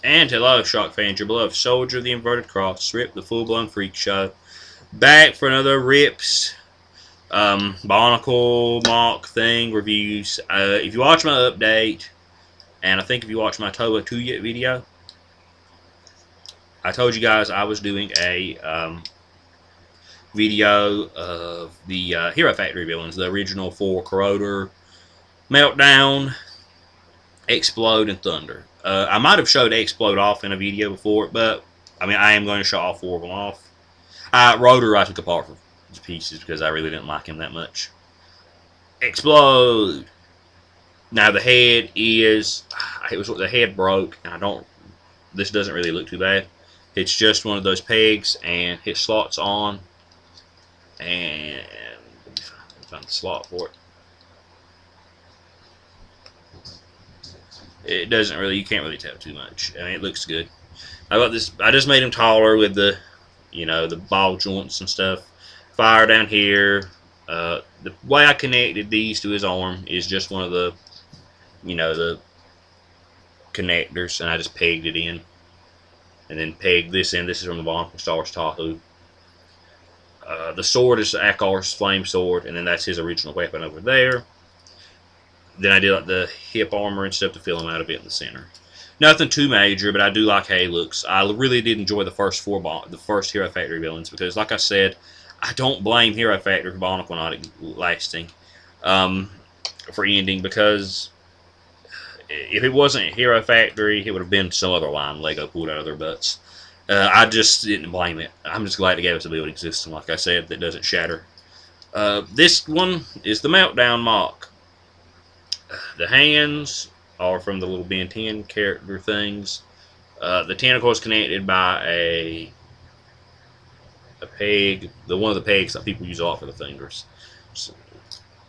And hello, Shock fans, your beloved Soldier of the Inverted Cross, Rip the Full Blown Freak Show. Back for another Rips Barnacle mock thing reviews. If you watch my update, and I think if you watch my Toba 2 Yet video, I told you guys I was doing a video of the Hero Factory villains, the original 4: Corroder, Meltdown, Xplode, and Thunder. I might have showed Xplode off in a video before, but I mean, I am going to show all 4 of them off. Rotor I took apart for pieces because I really didn't like him that much. Xplode. Now the head is, the head broke, and this doesn't really look too bad. It's just one of those pegs, and it slots on, and let me find the slot for it. It doesn't really, you can't really tell too much. I mean, it looks good. I got this, I just made him taller with the, the ball joints and stuff. Fire down here. The way I connected these to his arm is just one of the, the connectors, and I just pegged it in. And then pegged this in. This is from the Barnacle Stars Tahoe. The sword is Akar's flame sword, and then that's his original weapon over there. Then I did like the hip armor and stuff to fill him out a bit in the center. Nothing too major, but I do like how he looks. I really did enjoy the first Hero Factory villains because, like I said, I don't blame Hero Factory for Barnacle not lasting for ending, because if it wasn't Hero Factory, it would have been some other line Lego pulled out of their butts. I just didn't blame it. I'm just glad it gave us a building system, like I said, that doesn't shatter. This one is the Meltdown mock. The hands are from the little Ben 10 character things. The tentacle is connected by a peg, one of the pegs that people use a lot for the fingers. So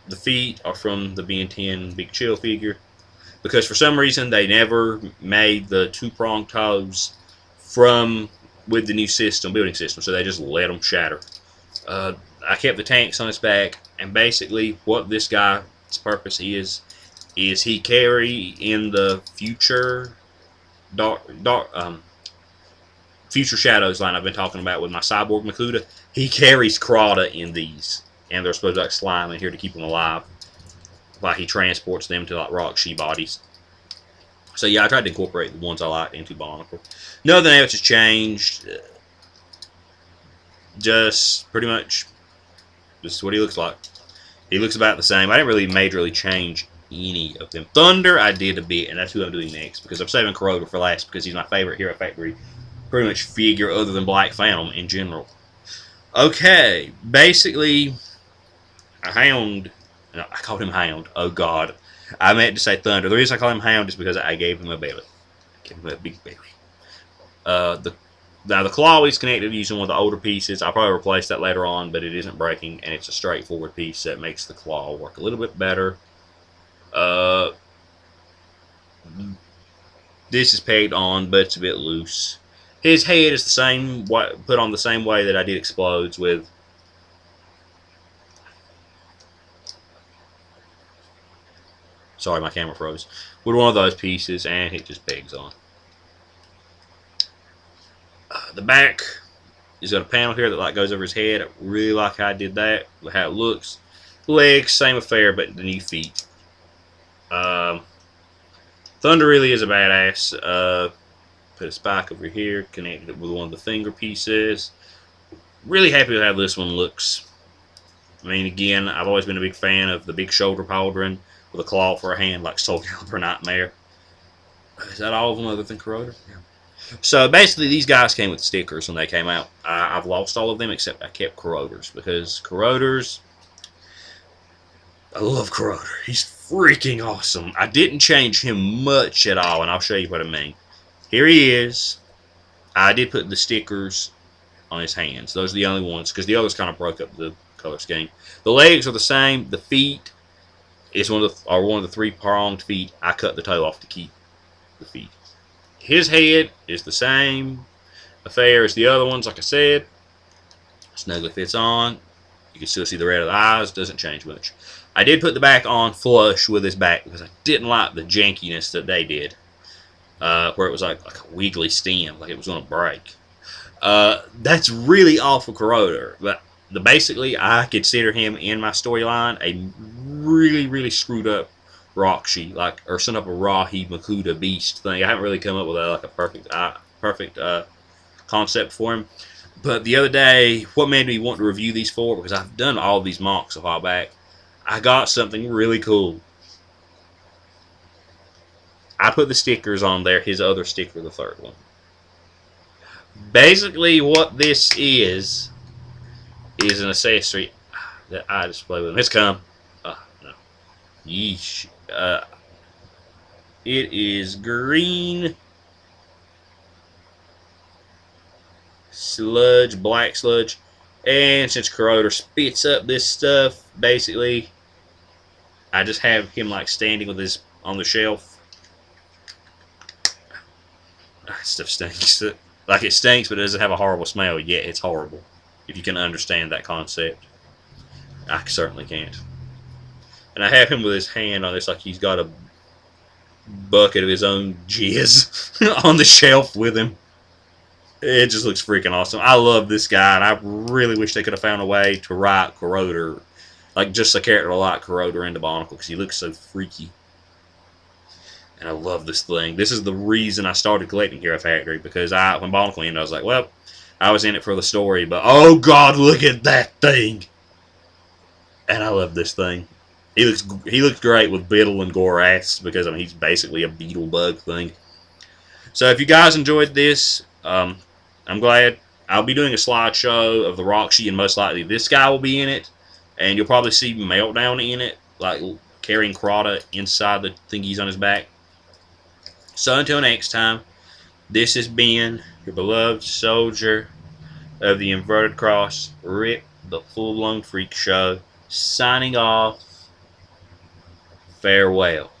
the feet are from the Ben 10 Big Chill figure, because for some reason they never made the 2-pronged toes with the new building system, so they just let them shatter. I kept the tanks on his back, and basically what this guy's purpose is he carry in the future Future Shadows line I've been talking about with my Cyborg Makuta. He carries Corroder in these, and they're supposed to like slime in here to keep them alive, like he transports them to like rock she bodies. So yeah, I tried to incorporate the ones I liked into Barnacle. Nothing else has changed. Just pretty much this is what he looks like. He looks about the same. I didn't really majorly change any of them. Thunder I did a bit, and that's who I'm doing next, because I'm saving Corroder for last because he's my favorite Hero Factory pretty much figure other than Black Phantom in general. Okay, basically a Hound. No, I called him Hound. Oh God, I meant to say Thunder. The reason I call him Hound is because I gave him a belly. I gave him a big belly. Now the claw is connected using one of the older pieces. I'll probably replace that later on, but it isn't breaking, and it's a straightforward piece that makes the claw work a little bit better. This is pegged on, but it's a bit loose. His head is the same, put on the same way that I did Xplode's with. Sorry, my camera froze. With one of those pieces, and it just pegs on. The back is got a panel here that like goes over his head. I really like how I did that, how it looks. Legs, same affair, but the new feet. Thunder really is a badass. Put a spike over here, connected it with one of the finger pieces. Really happy with how this one looks. I mean, again, I've always been a big fan of the big shoulder pauldron with a claw for a hand, like Soul Calibur Nightmare. Is that all of them other than Corroder? Yeah. So basically, these guys came with stickers when they came out. I've lost all of them except I kept Corroder's, because Corroder's, I love Corroder. He's freaking awesome. I didn't change him much at all, and I'll show you what I mean. Here he is. I did put the stickers on his hands. Those are the only ones, because the others kind of broke up the color scheme. The legs are the same. The feet is one of the 3-pronged feet. I cut the toe off to keep the feet. His head is the same affair as the other ones, like I said. Snugly fits on. You can still see the red of the eyes. Doesn't change much. I did put the back on flush with his back because I didn't like the jankiness that they did. Where where it was like a wiggly stem, like it was going to break. That's really awful Corroder, but basically I consider him in my storyline a really screwed up Roxy, like, or some up a Rahi Makuta beast thing. I haven't really come up with like a perfect concept for him. But the other day, what made me want to review these for, because I've done all of these MOCs a while back, I got something really cool. I put the stickers on there, his other sticker, the third one. Basically, what this is an accessory that I display with him. It's come. No. Yeesh. It is green sludge, black sludge, and since Corroder spits up this stuff, basically, I just have him like standing with his on the shelf. Stuff stinks. Like, it stinks, but it doesn't have a horrible smell. Yet it's horrible. If you can understand that concept, I certainly can't. And I have him with his hand on this, like he's got a bucket of his own jizz on the shelf with him. It just looks freaking awesome. I love this guy, and I really wish they could have found a way to write Corroder, like just a character like Corroder into Barnacle, because he looks so freaky. And I love this thing. This is the reason I started collecting Hero Factory, because when Barnacle ended, I was like, well, I was in it for the story, but oh god, look at that thing! And I love this thing. He looks great with Biddle and Gorath, because I mean, he's basically a beetle bug thing. So if you guys enjoyed this, I'm glad. I'll be doing a slideshow of the Roxy, and most likely this guy will be in it, and you'll probably see Meltdown in it, like carrying Corroder inside the thingies on his back. So until next time, this has been your beloved soldier of the Inverted Cross, Rip the Full Blown Freak Show, signing off. Farewell.